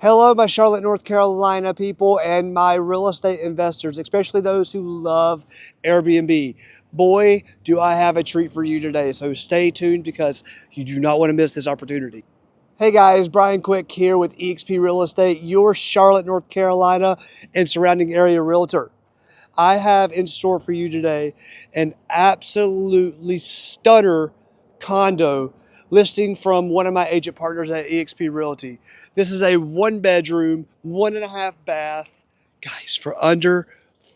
Hello, my Charlotte, North Carolina people and my real estate investors, especially those who love Airbnb. Boy, do I have a treat for you today. So stay tuned because you do not want to miss this opportunity. Hey guys, Brian Quick here with eXp Real Estate, your Charlotte, North Carolina and surrounding area realtor. I have in store for you today an absolutely stunner condo listing from one of my agent partners at eXp Realty. This is a 1-bedroom, 1.5 bath, guys, for under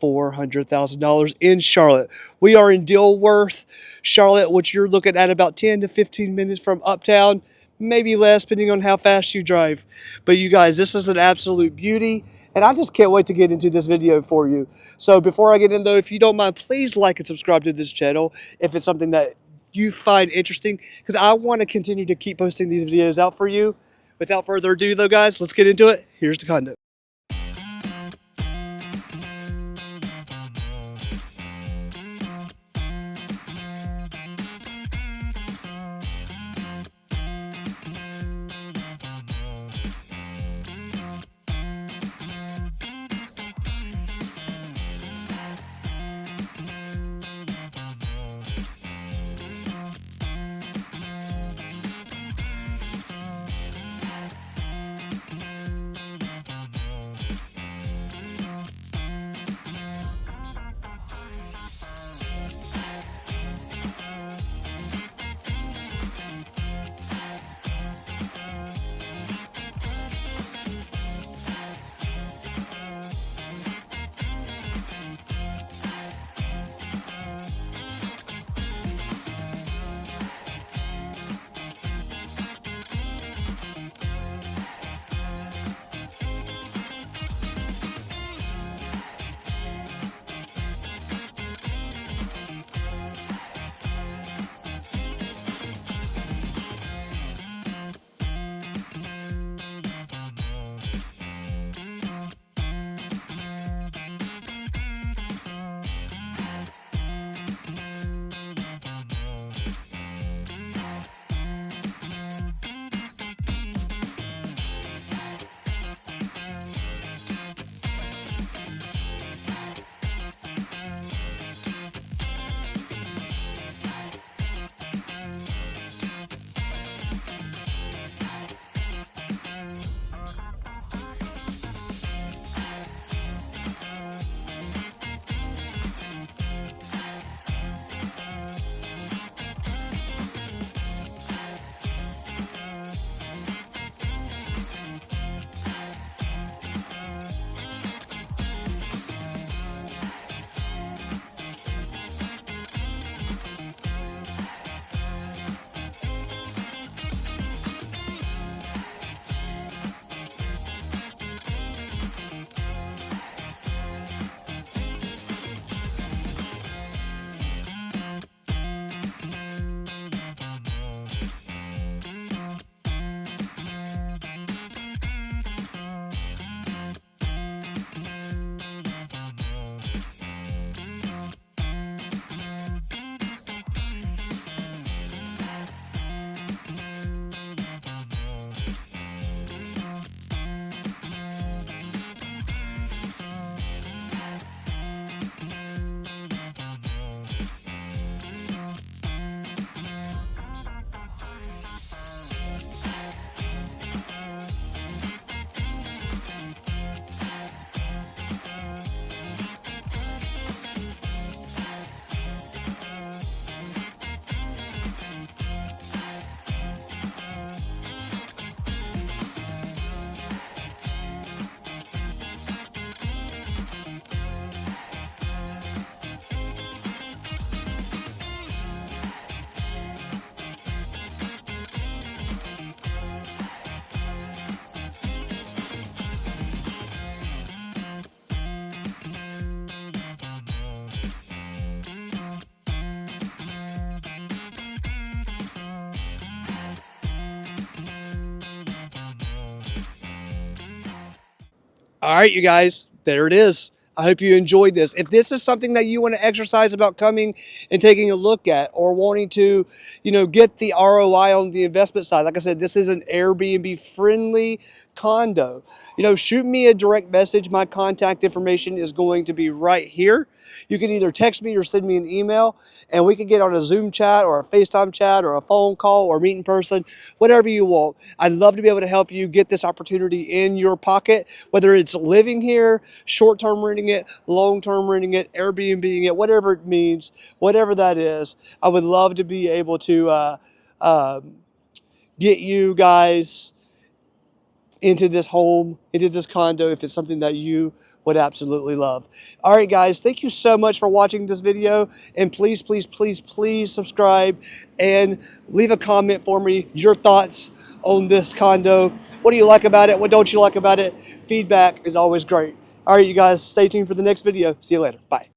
$400,000 in Charlotte. We are in Dilworth, Charlotte, which you're looking at about 10 to 15 minutes from Uptown, maybe less depending on how fast you drive. But you guys, this is an absolute beauty. And I just can't wait to get into this video for you. So before I get in though, if you don't mind, please like and subscribe to this channel if it's something that you find interesting, because I want to continue to keep posting these videos out for you. Without further ado though, guys, let's get into it. Here's the condo. All right, you guys, there it is. I hope you enjoyed this. If this is something that you want to exercise about coming and taking a look at, or wanting to, get the ROI on the investment side, like I said, this is an Airbnb friendly condo, shoot me a direct message. My contact information is going to be right here. You can either text me or send me an email, and we can get on a Zoom chat or a FaceTime chat or a phone call or meet in person, whatever you want. I'd love to be able to help you get this opportunity in your pocket, whether it's living here, short-term renting it, long-term renting it, Airbnb-ing it, whatever it means, whatever that is. I would love to be able to get you guys into this home, into this condo, if it's something that you would absolutely love. All right, guys, thank you so much for watching this video. And please, please, please, please subscribe and leave a comment for me, your thoughts on this condo. What do you like about it? What don't you like about it? Feedback is always great. All right, you guys, stay tuned for the next video. See you later. Bye.